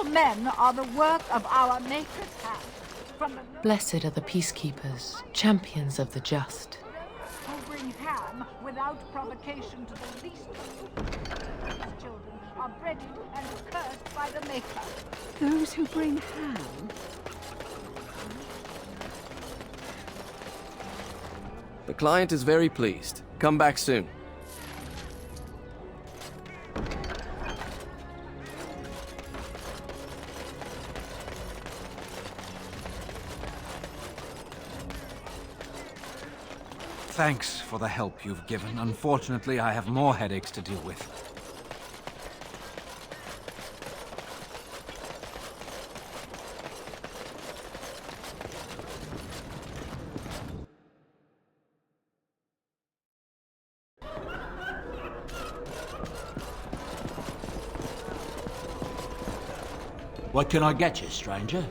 All men are the work of our Maker's hand. From the Blessed are the peacekeepers, champions of the just. who bring ham without provocation to the least these children are breaded and cursed by the Maker. Those who bring ham? The client is very pleased. Come back soon. Thanks for the help you've given. Unfortunately, I have more headaches to deal with. What can I get you, stranger?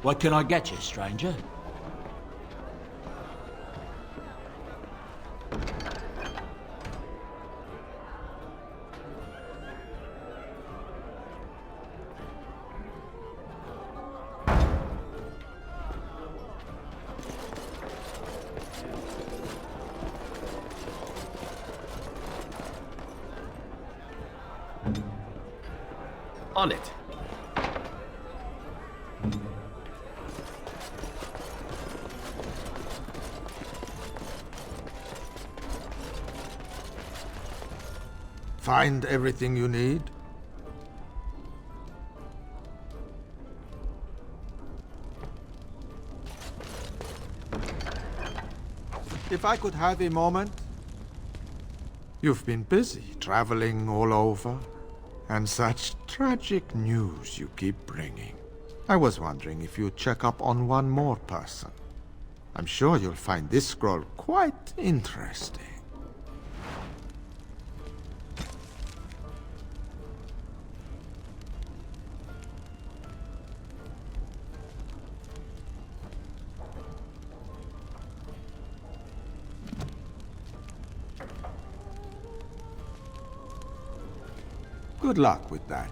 What can I get you, stranger? On it. Find everything you need? If I could have a moment? You've been busy traveling all over, and such tragic news you keep bringing. I was wondering if you'd check up on one more person. I'm sure you'll find this scroll quite interesting. Good luck with that.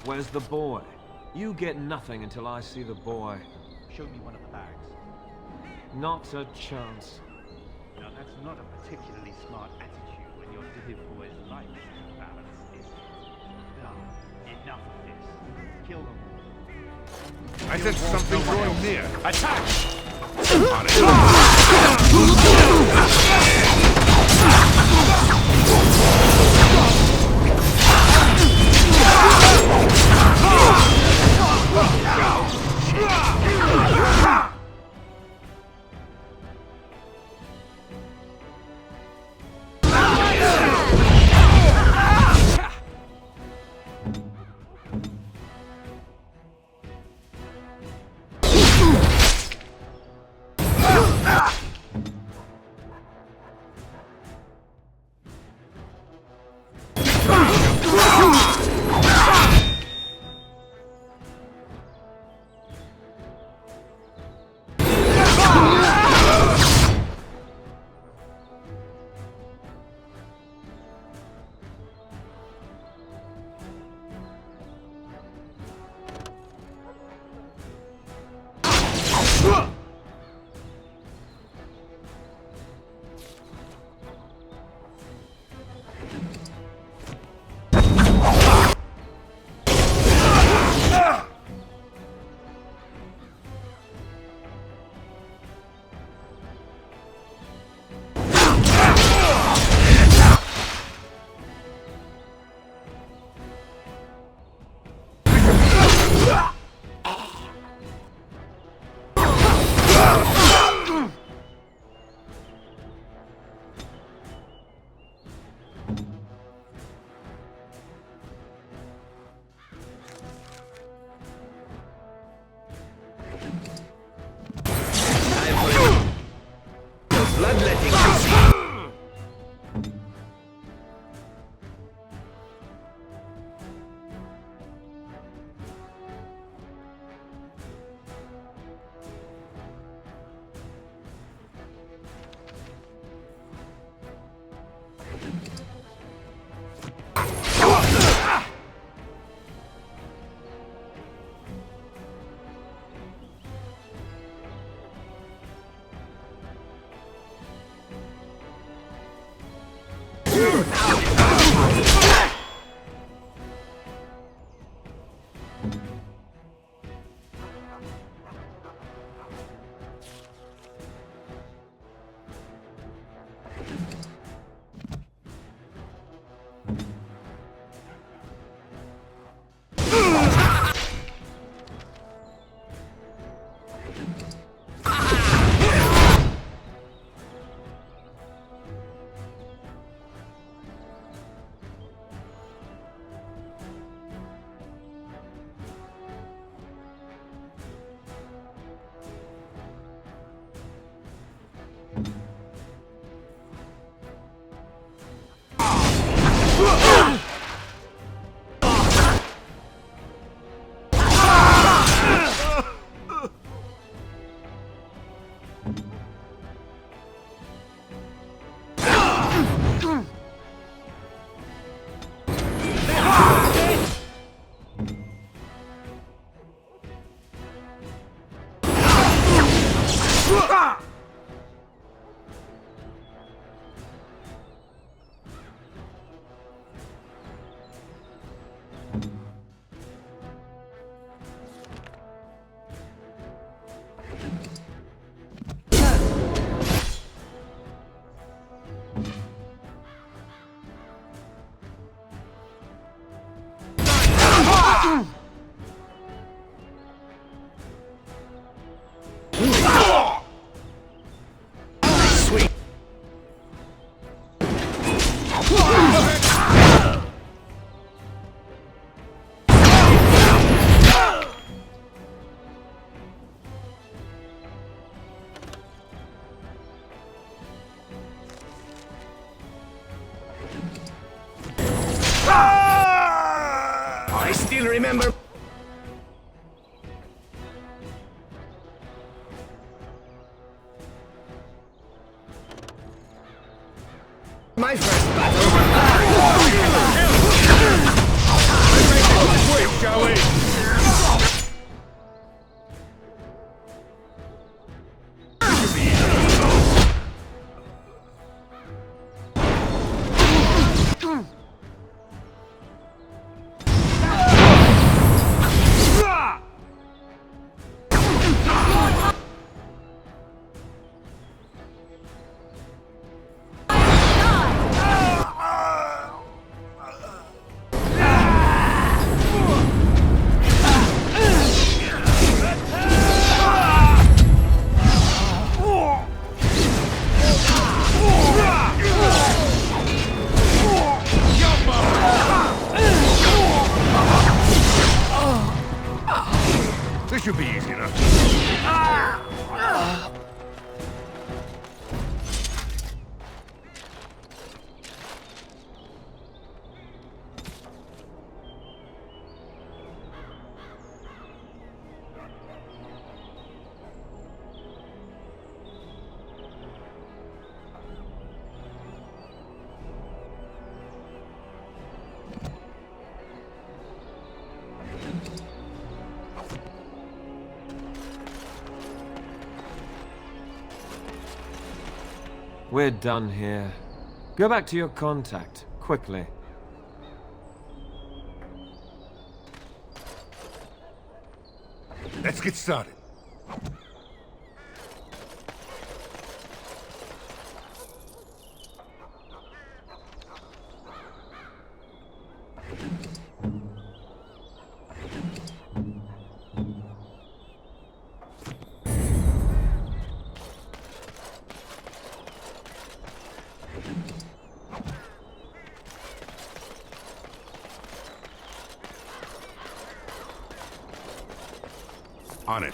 Where's the boy? You get nothing until I see the boy. Show me one of the bags. Not a chance. Now that's not a particularly smart attitude when your little boy's life is in the balance, is it? Now, enough of this. Kill them all. I sense something growing near. Attack! I still remember. My first battle. Quick, shall we? This should be easy enough. We're done here. Go back to your contact, quickly. Let's get started. On it.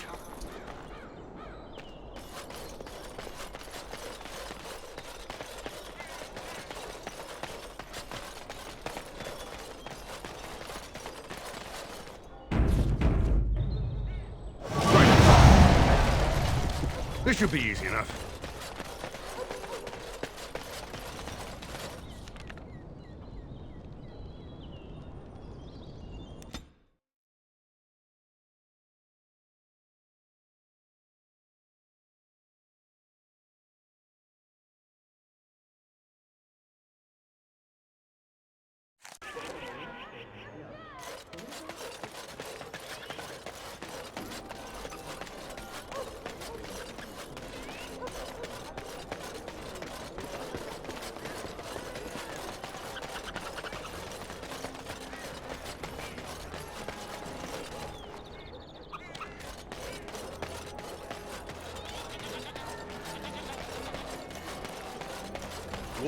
This should be easy enough.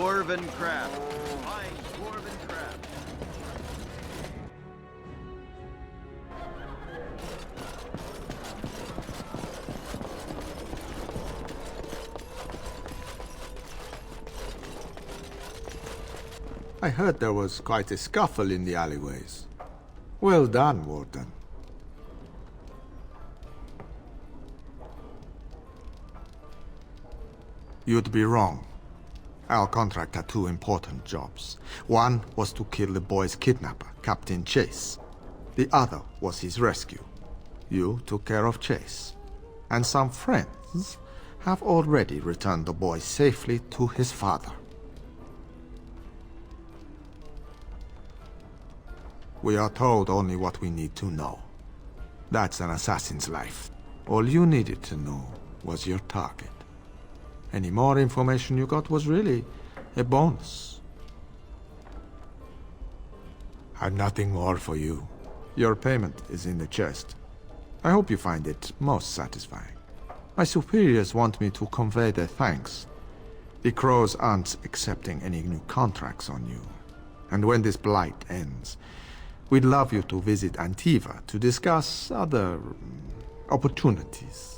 Dwarven crab. Fine dwarven crab. I heard there was quite a scuffle in the alleyways. Well done, Warden. You'd be wrong. Our contract had two important jobs. One was to kill the boy's kidnapper, Captain Chase. The other was his rescue. You took care of Chase. And some friends have already returned the boy safely to his father. We are told only what we need to know. That's an assassin's life. All you needed to know was your target. Any more information you got was really a bonus. I've nothing more for you. Your payment is in the chest. I hope you find it most satisfying. My superiors want me to convey their thanks. The Crows aren't accepting any new contracts on you. And when this blight ends, we'd love you to visit Antiva to discuss other opportunities.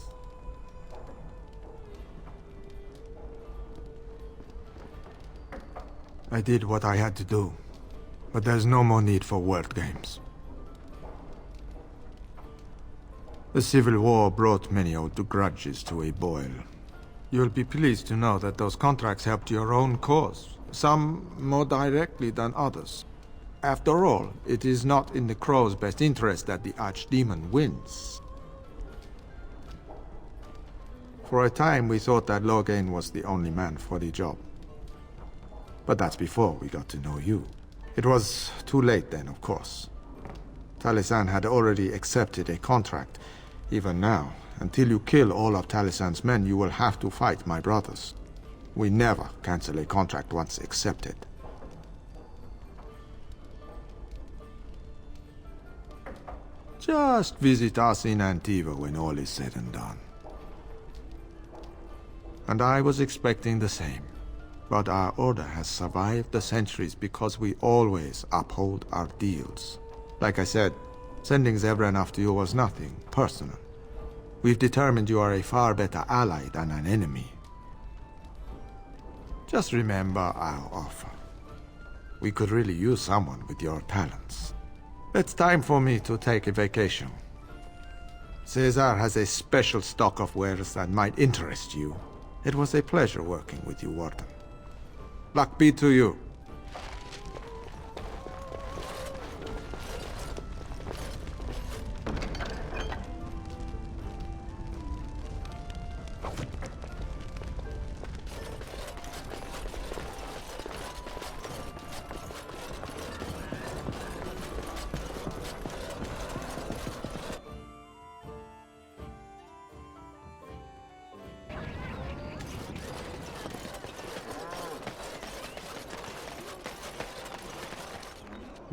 I did what I had to do, but there's no more need for word games. The Civil War brought many old grudges to a boil. You'll be pleased to know that those contracts helped your own cause, some more directly than others. After all, it is not in the Crow's best interest that the Archdemon wins. For a time, we thought that Loghain was the only man for the job. But that's before we got to know you. It was too late then, of course. Talisan had already accepted a contract. Even now, until you kill all of Talisan's men, you will have to fight my brothers. We never cancel a contract once accepted. Just visit us in Antiva when all is said and done. And I was expecting the same. But our order has survived the centuries because we always uphold our deals. Like I said, sending Zevran after you was nothing personal. We've determined you are a far better ally than an enemy. Just remember our offer. We could really use someone with your talents. It's time for me to take a vacation. Caesar has a special stock of wares that might interest you. It was a pleasure working with you, Warden. Luck be to you.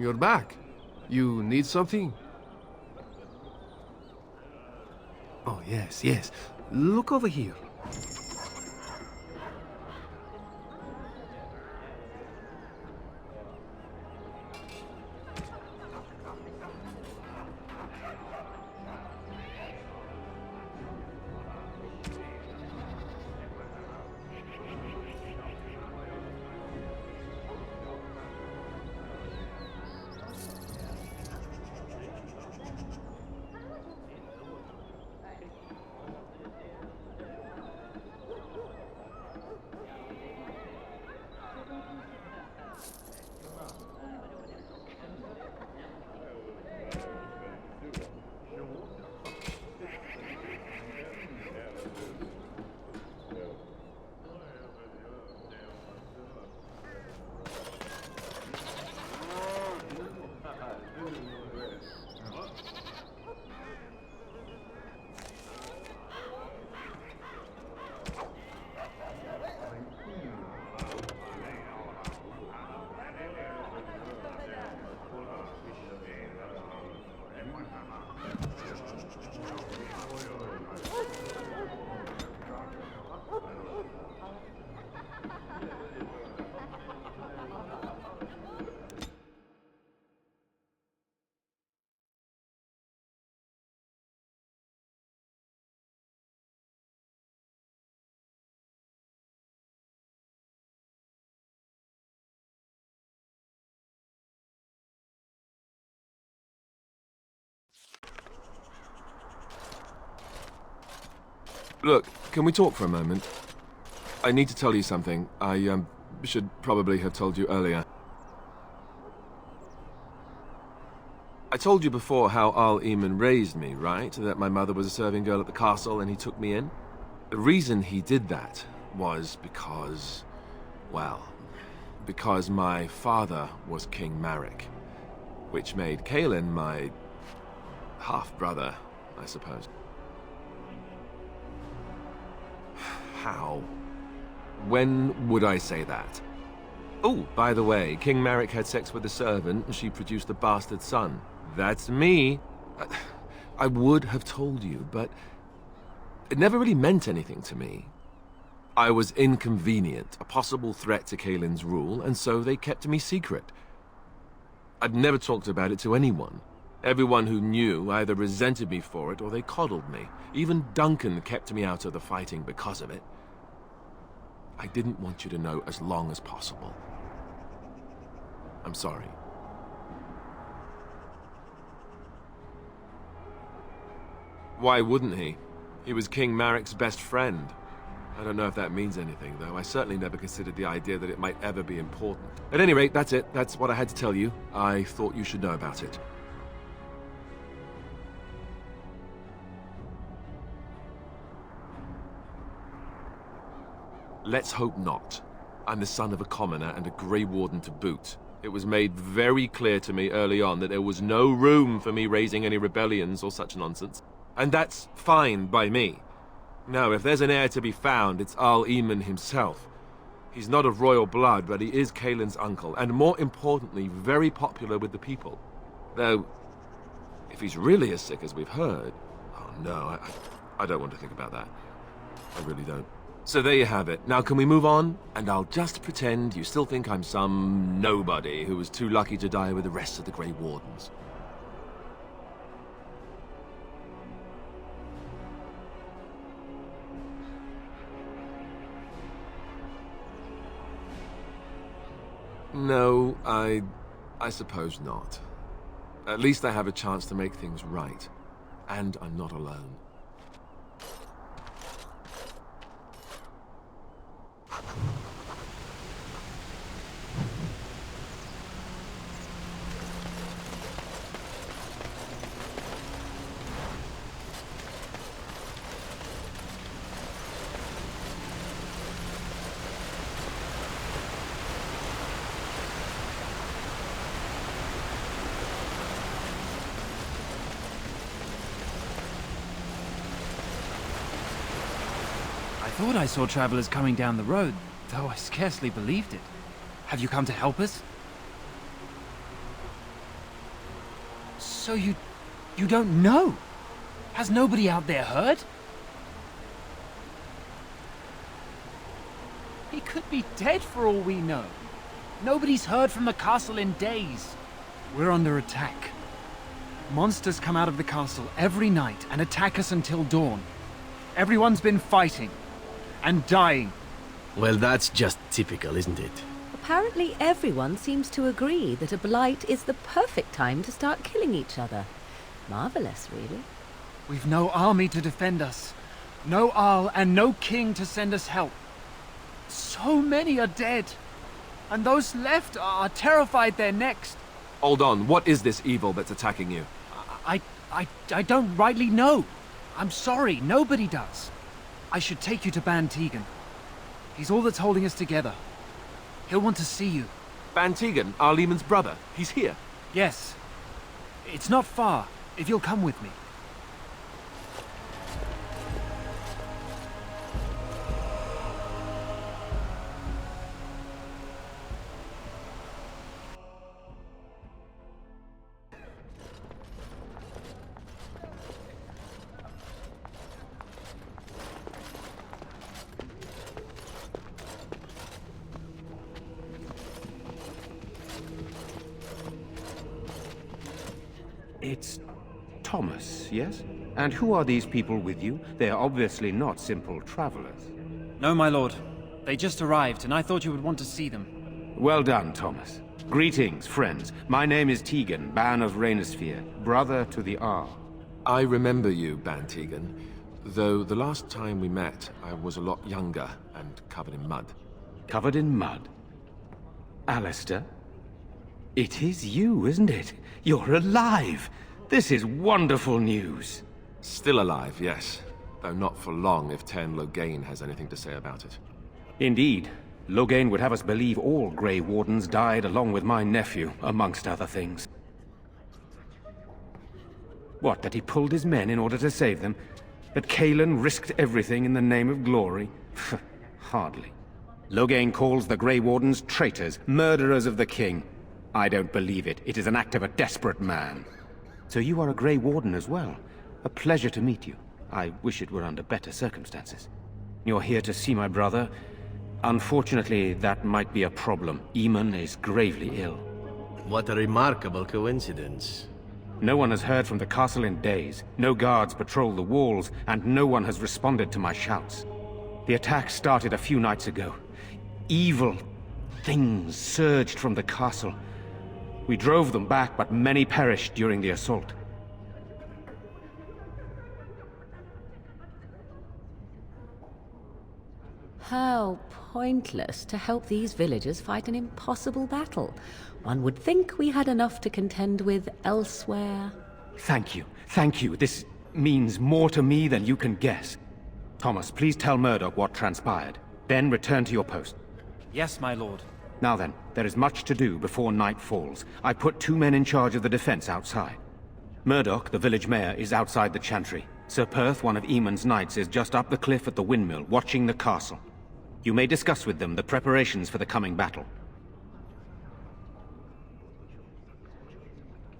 You're back. You need something? Oh, yes, yes. Look over here. Look, can we talk for a moment? I need to tell you something. I, should probably have told you earlier. I told you before how Al-Eamon raised me, right? That my mother was a serving girl at the castle and he took me in? The reason he did that was because... well, because my father was King Marek, which made Kaelin my half-brother, I suppose. How? When would I say that? Oh, by the way, King Marek had sex with a servant and she produced a bastard son. That's me. I would have told you, but it never really meant anything to me. I was inconvenient, a possible threat to Kaelin's rule, and so they kept me secret. I'd never talked about it to anyone. Everyone who knew either resented me for it or they coddled me. Even Duncan kept me out of the fighting because of it. I didn't want you to know as long as possible. I'm sorry. Why wouldn't he? He was King Marek's best friend. I don't know if that means anything, though. I certainly never considered the idea that it might ever be important. At any rate, that's it. That's what I had to tell you. I thought you should know about it. Let's hope not. I'm the son of a commoner and a Grey Warden to boot. It was made very clear to me early on that there was no room for me raising any rebellions or such nonsense. And that's fine by me. No, if there's an heir to be found, it's Al-Eamon himself. He's not of royal blood, but he is Kaelin's uncle, and more importantly, very popular with the people. Though, if he's really as sick as we've heard... oh no, I don't want to think about that. I really don't. So there you have it. Now can we move on? And I'll just pretend you still think I'm some nobody who was too lucky to die with the rest of the Grey Wardens. No, I suppose not. At least I have a chance to make things right. And I'm not alone. I thought I saw travelers coming down the road, though I scarcely believed it. Have you come to help us? So you don't know? Has nobody out there heard? He could be dead for all we know. Nobody's heard from the castle in days. We're under attack. Monsters come out of the castle every night and attack us until dawn. Everyone's been fighting. And dying. Well, that's just typical, isn't it? Apparently everyone seems to agree that a blight is the perfect time to start killing each other. Marvelous, really. We've no army to defend us. No Arl and no king to send us help. So many are dead. And those left are terrified they're next. Hold on, what is this evil that's attacking you? I don't rightly know. I'm sorry, nobody does. I should take you to Ban Tegan. He's all that's holding us together. He'll want to see you. Ban Tegan, Al-Eamon's brother. He's here. Yes. It's not far, if you'll come with me. It's Thomas, yes? And who are these people with you? They are obviously not simple travelers. No, my lord. They just arrived, and I thought you would want to see them. Well done, Thomas. Greetings, friends. My name is Tegan, Ban of Rainisfere, brother to the Arl. I remember you, Ban Tegan. Though the last time we met, I was a lot younger and covered in mud. Covered in mud? Alistair? It is you, isn't it? You're alive! This is wonderful news! Still alive, yes. Though not for long if Ten Loghain has anything to say about it. Indeed. Loghain would have us believe all Grey Wardens died along with my nephew, amongst other things. What, that he pulled his men in order to save them? That Cailan risked everything in the name of glory? Hardly. Loghain calls the Grey Wardens traitors, murderers of the king. I don't believe it. It is an act of a desperate man. So you are a Grey Warden as well. A pleasure to meet you. I wish it were under better circumstances. You're here to see my brother. Unfortunately, that might be a problem. Eamon is gravely ill. What a remarkable coincidence. No one has heard from the castle in days. No guards patrol the walls, and no one has responded to my shouts. The attack started a few nights ago. Evil things surged from the castle. We drove them back, but many perished during the assault. How pointless to help these villagers fight an impossible battle. One would think we had enough to contend with elsewhere. Thank you. Thank you. This means more to me than you can guess. Thomas, please tell Murdoch what transpired. Then return to your post. Yes, my lord. Now then, there is much to do before night falls. I put 2 men in charge of the defense outside. Murdoch, the village mayor, is outside the chantry. Sir Perth, one of Eamon's knights, is just up the cliff at the windmill, watching the castle. You may discuss with them the preparations for the coming battle.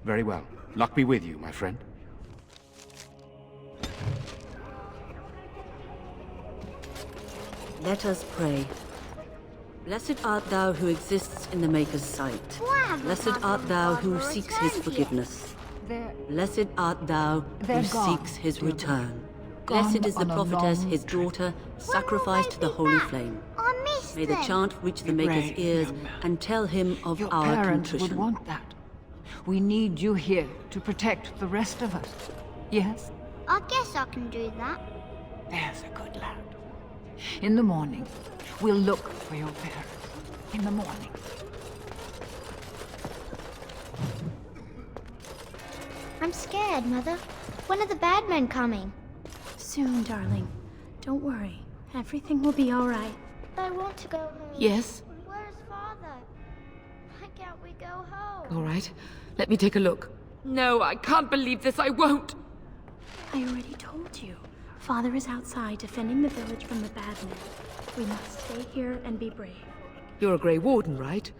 Very well. Luck be with you, my friend. Let us pray. Blessed art thou who exists in the Maker's sight. Blessed art thou who seeks his forgiveness. Blessed art thou who seeks his return. Blessed is the prophetess, his daughter, sacrificed to the holy flame. May the chant reach the Maker's ears and tell him of our Parents would contrition. want that. We need you here to protect the rest of us. Yes? I guess I can do that. There's a good lad. In the morning, we'll look for your parents. In the morning. I'm scared, Mother. When are the bad men coming? Soon, darling. Don't worry. Everything will be all right. I want to go home. Yes? Where's Father? Why can't we go home? All right. Let me take a look. No, I can't believe this. I won't. I already told you. Father is outside defending the village from the bad men. We must stay here and be brave. You're a Grey Warden, right?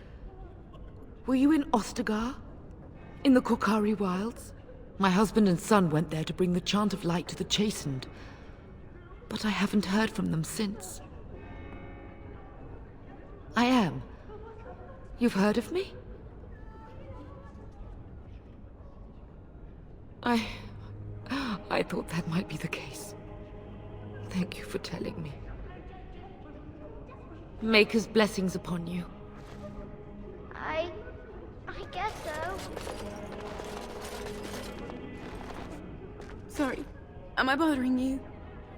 Were you in Ostagar? In the Korkari Wilds? My husband and son went there to bring the chant of light to the chastened. But I haven't heard from them since. I am. You've heard of me? I thought that might be the case. Thank you for telling me. Maker's blessings upon you. I guess so. Sorry. Am I bothering you?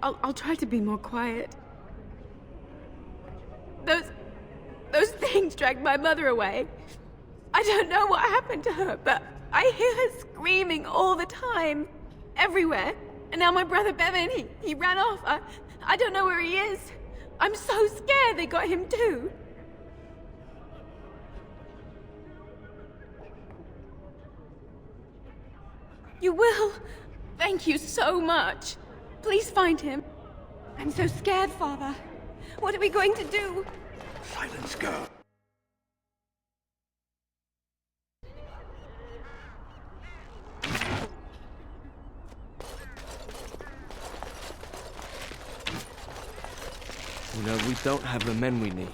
I'll try to be more quiet. Those things dragged my mother away. I don't know what happened to her, but I hear her screaming all the time. Everywhere. And now my brother Bevan, he ran off. I don't know where he is. I'm so scared they got him too. You will? Thank you so much. Please find him. I'm so scared, Father. What are we going to do? Silence, girl. You know, we don't have the men we need.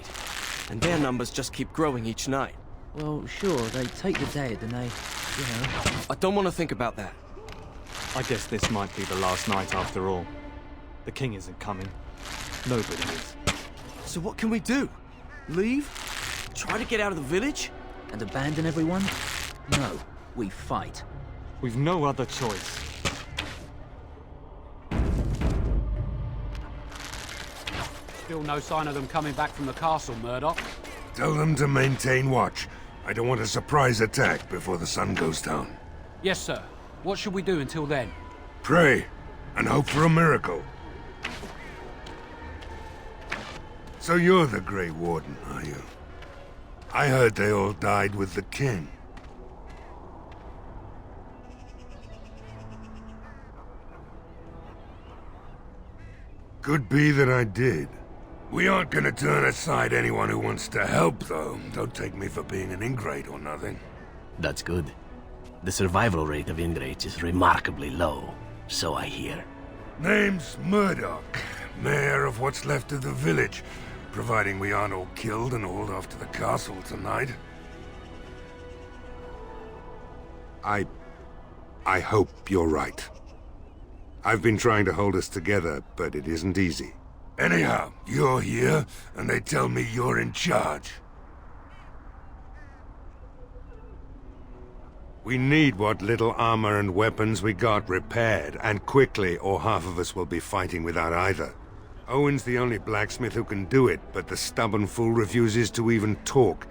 And their numbers just keep growing each night. Well, sure, they take the dead and they, you know... I don't want to think about that. I guess this might be the last night after all. The king isn't coming. Nobody is. So what can we do? Leave? Try to get out of the village? And abandon everyone? No, we fight. We've no other choice. Still no sign of them coming back from the castle, Murdoch. Tell them to maintain watch. I don't want a surprise attack before the sun goes down. Yes, sir. What should we do until then? Pray, and hope for a miracle. So you're the Grey Warden, are you? I heard they all died with the king. Could be that I did. We aren't gonna turn aside anyone who wants to help, though. Don't take me for being an ingrate or nothing. That's good. The survival rate of ingrates is remarkably low, so I hear. Name's Murdoch, mayor of what's left of the village, providing we aren't all killed and hauled off to the castle tonight. I hope you're right. I've been trying to hold us together, but it isn't easy. Anyhow, you're here, and they tell me you're in charge. We need what little armor and weapons we got repaired, and quickly, or half of us will be fighting without either. Owen's the only blacksmith who can do it, but the stubborn fool refuses to even talk.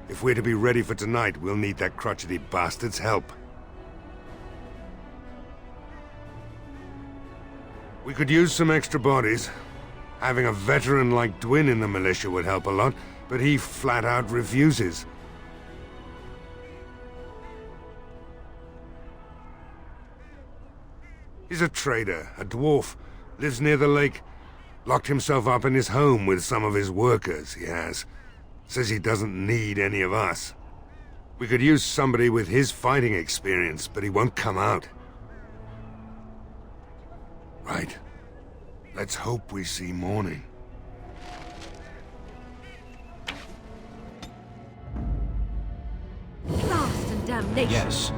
If we're to be ready for tonight, we'll need that crotchety bastard's help. We could use some extra bodies. Having a veteran like Dwin in the militia would help a lot, but he flat out refuses. He's a trader, a dwarf, lives near the lake. Locked himself up in his home with some of his workers, he has. Says he doesn't need any of us. We could use somebody with his fighting experience, but he won't come out. Right. Let's hope we see morning. Blast and damnation! Yes.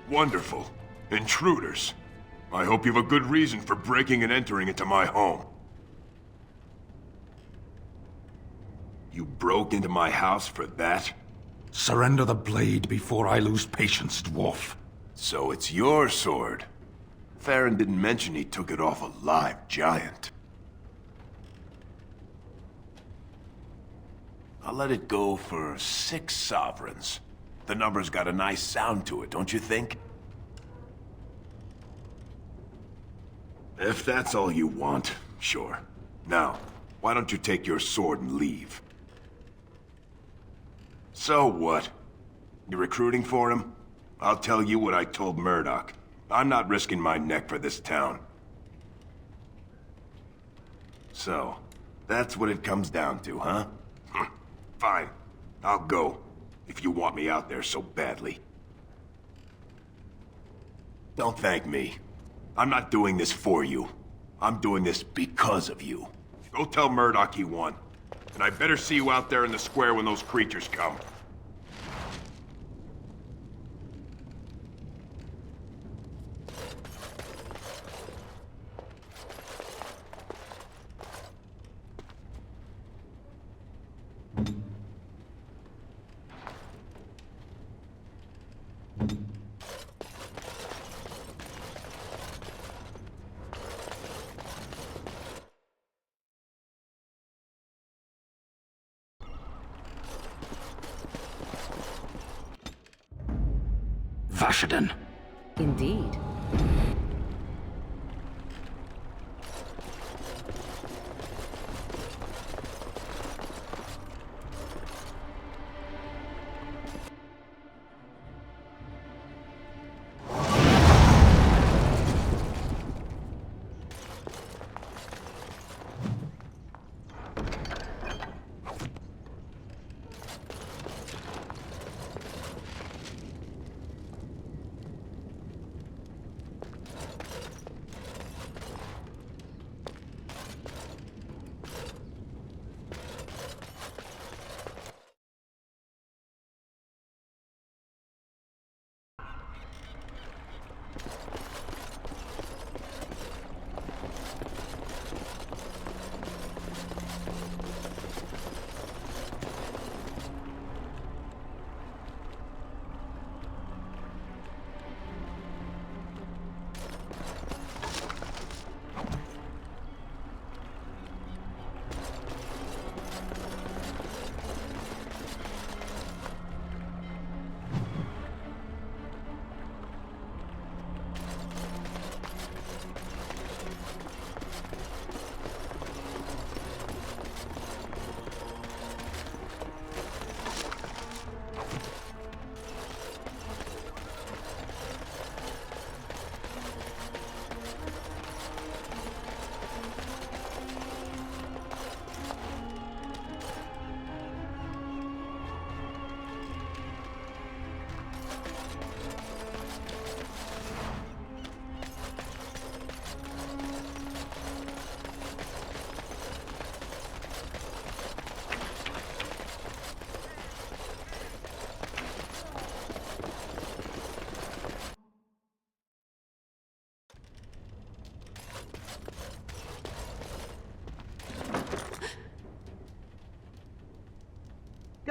Wonderful. Intruders. I hope you have a good reason for breaking and entering into my home. You broke into my house for that? Surrender the blade before I lose patience, dwarf. So it's your sword. Farron didn't mention he took it off a live giant. I'll let it go for 6 sovereigns. The number's got a nice sound to it, don't you think? If that's all you want, sure. Now, why don't you take your sword and leave? So what? You recruiting for him? I'll tell you what I told Murdoch. I'm not risking my neck for this town. So, that's what it comes down to, huh? Fine. I'll go. If you want me out there so badly. Don't thank me. I'm not doing this for you. I'm doing this because of you. Go tell Murdoch he won. And I better see you out there in the square when those creatures come. Vashaden. Indeed.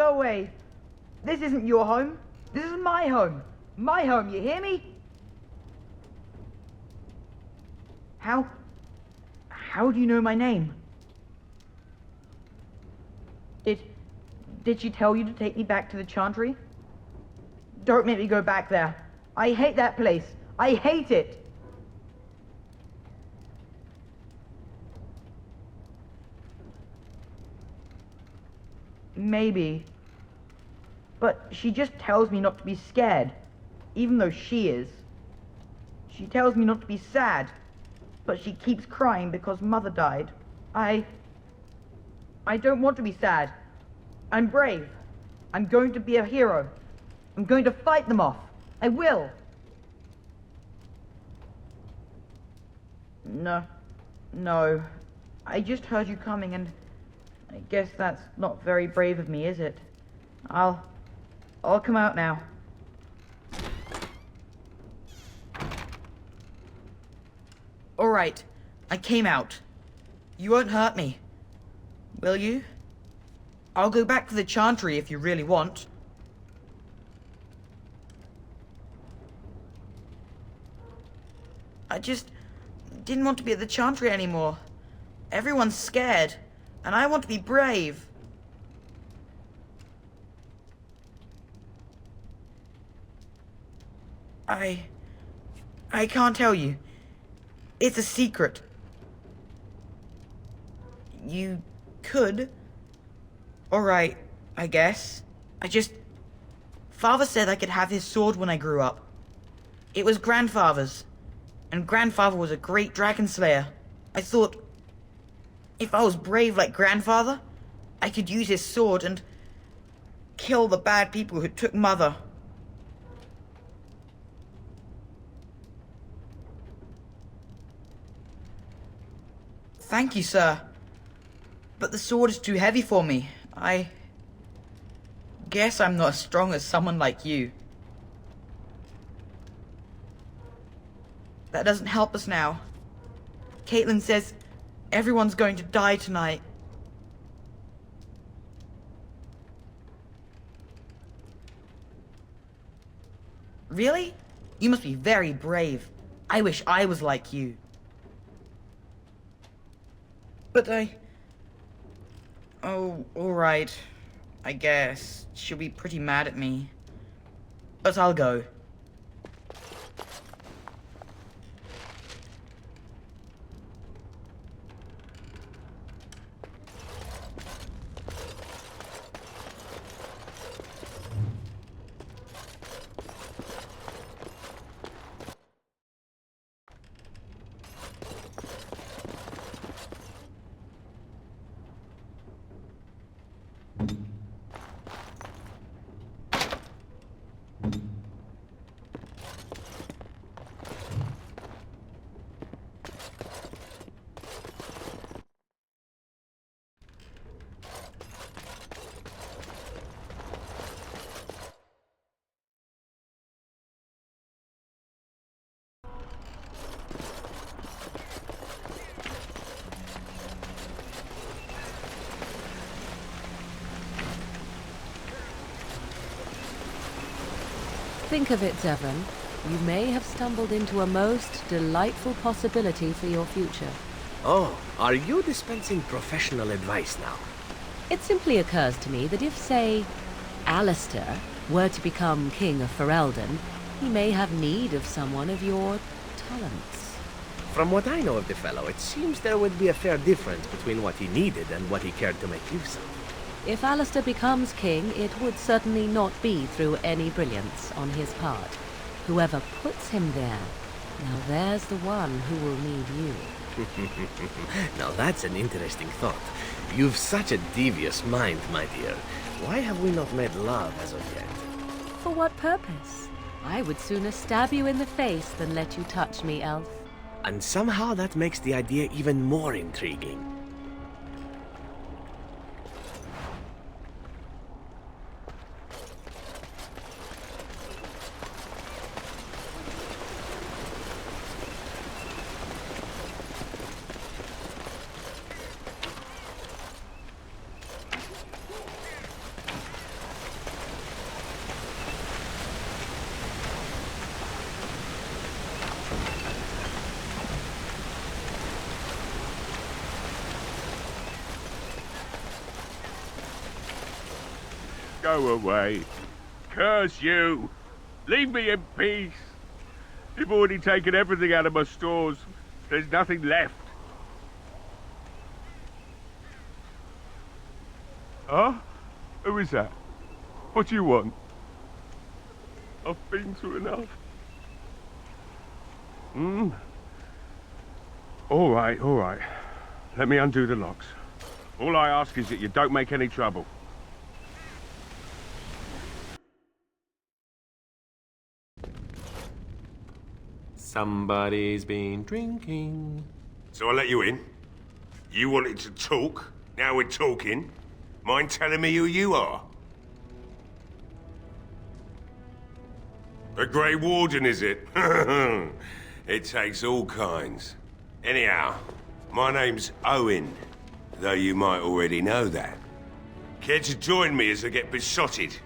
Go away. This isn't your home. This is my home. My home, you hear me? How do you know my name? Did she tell you to take me back to the Chantry? Don't make me go back there. I hate that place. I hate it. Maybe. But she just tells me not to be scared, even though she is. She tells me not to be sad, but she keeps crying because Mother died. I don't want to be sad. I'm brave. I'm going to be a hero. I'm going to fight them off. I will. No. I just heard you coming, and I guess that's not very brave of me, is it? I'll come out now. All right. I came out. You won't hurt me. Will you? I'll go back to the Chantry if you really want. I just didn't want to be at the Chantry anymore. Everyone's scared, and I want to be brave. I can't tell you. It's a secret. You could. Alright, I guess. Father said I could have his sword when I grew up. It was Grandfather's. And Grandfather was a great dragon slayer. I thought, if I was brave like Grandfather, I could use his sword and kill the bad people who took Mother. Thank you, sir. But the sword is too heavy for me. I guess I'm not as strong as someone like you. That doesn't help us now. Caitlin says everyone's going to die tonight. Really? You must be very brave. I wish I was like you. But oh, alright. I guess. She'll be pretty mad at me. But I'll go. Think of it, Zevran. You may have stumbled into a most delightful possibility for your future. Oh, are you dispensing professional advice now? It simply occurs to me that if, say, Alistair were to become King of Ferelden, he may have need of someone of your talents. From what I know of the fellow, it seems there would be a fair difference between what he needed and what he cared to make use of. If Alistair becomes king, it would certainly not be through any brilliance on his part. Whoever puts him there, now there's the one who will need you. Now that's an interesting thought. You've such a devious mind, my dear. Why have we not made love as of yet? For what purpose? I would sooner stab you in the face than let you touch me, elf. And somehow that makes the idea even more intriguing. Go away. Curse you! Leave me in peace! You've already taken everything out of my stores. There's nothing left. Huh? Who is that? What do you want? I've been through enough. All right. Let me undo the locks. All I ask is that you don't make any trouble. Somebody's been drinking. So I let you in. You wanted to talk. Now we're talking. Mind telling me who you are? The Grey Warden, is it? It takes all kinds. Anyhow, my name's Owen, though you might already know that. Care to join me as I get besotted?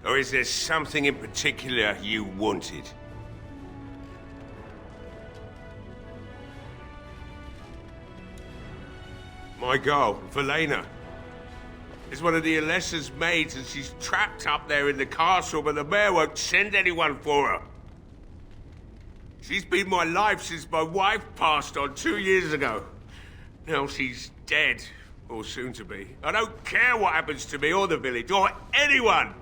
Or is there something in particular you wanted? My girl, Velena, is one of the Alessa's maids, and she's trapped up there in the castle, but the mayor won't send anyone for her. She's been my life since my wife passed on 2 years ago. Now she's dead, or soon to be. I don't care what happens to me or the village, or anyone!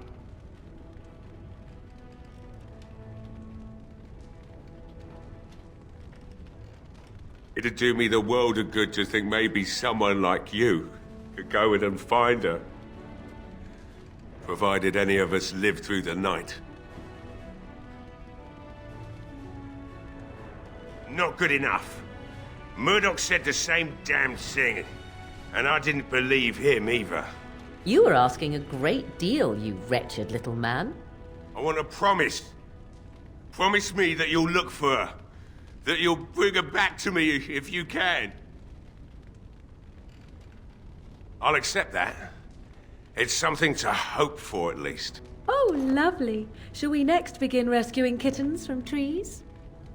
It'd do me the world of good to think maybe someone like you could go in and find her. Provided any of us live through the night. Not good enough. Murdoch said the same damn thing, and I didn't believe him either. You were asking a great deal, you wretched little man. I want a promise. Promise me that you'll look for her. That you'll bring her back to me if you can. I'll accept that. It's something to hope for, at least. Oh, lovely. Shall we next begin rescuing kittens from trees?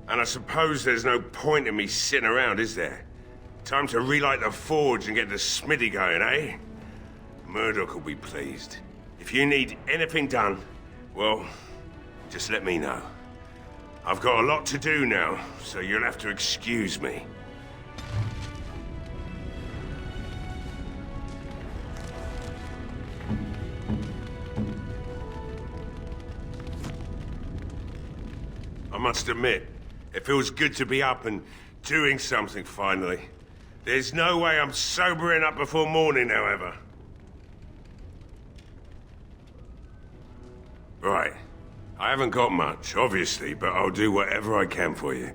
And I suppose there's no point in me sitting around, is there? Time to relight the forge and get the smithy going, eh? Murdoch will be pleased. If you need anything done, well, just let me know. I've got a lot to do now, so you'll have to excuse me. I must admit, it feels good to be up and doing something finally. There's no way I'm sobering up before morning, however. Right. I haven't got much, obviously, but I'll do whatever I can for you.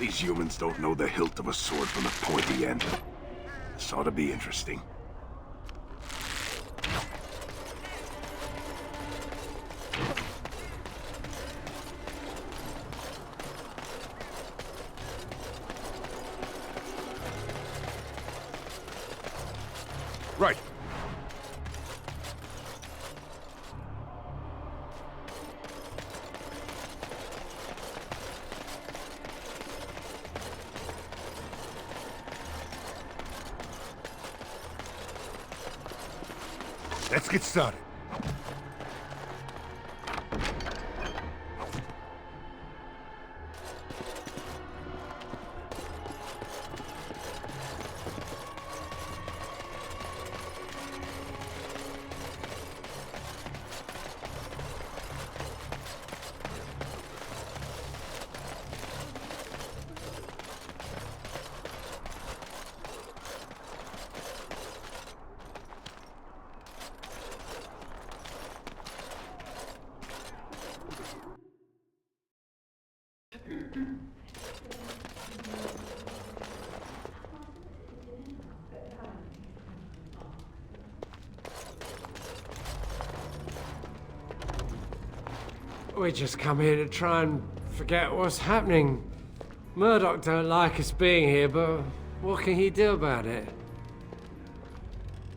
These humans don't know the hilt of a sword from the pointy end. This ought to be interesting. Right. Let's get started. We just come here to try and forget what's happening. Murdoch don't like us being here, but what can he do about it?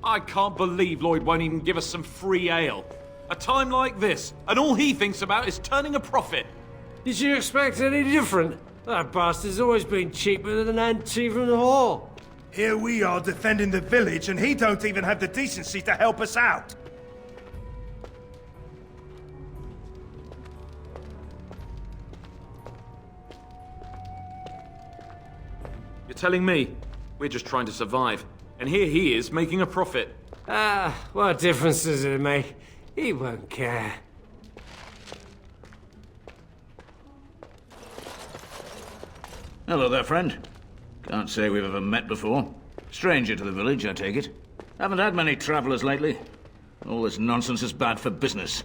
I can't believe Lloyd won't even give us some free ale. A time like this, and all he thinks about is turning a profit. Did you expect any different? That bastard's always been cheaper than an ante from the hall. Here we are defending the village, and he don't even have the decency to help us out. You're telling me we're just trying to survive, and here he is making a profit. What difference does it make? He won't care. Hello there, friend. Can't say we've ever met before. Stranger to the village, I take it. Haven't had many travelers lately. All this nonsense is bad for business.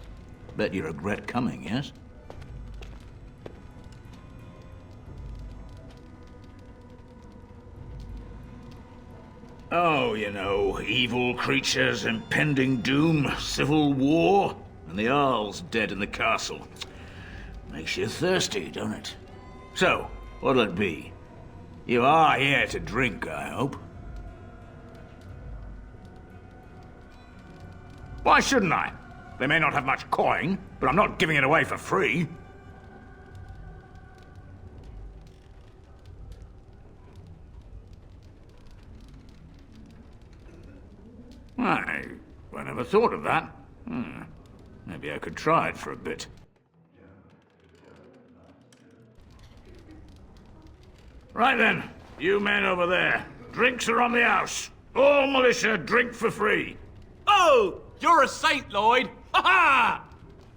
Bet you regret coming, yes? Oh, you know, evil creatures, impending doom, civil war, and the Earl's dead in the castle. Makes you thirsty, don't it? So, what'll it be? You are here to drink, I hope. Why shouldn't I? They may not have much coin, but I'm not giving it away for free. I never thought of that. Maybe I could try it for a bit. Right then, you men over there. Drinks are on the house. All militia drink for free. Oh, you're a saint, Lloyd. Ha ha!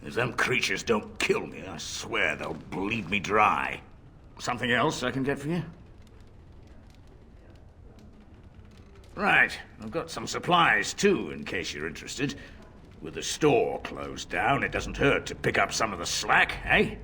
If them creatures don't kill me, I swear they'll bleed me dry. Something else I can get for you? Right, I've got some supplies too, in case you're interested. With the store closed down, it doesn't hurt to pick up some of the slack, eh?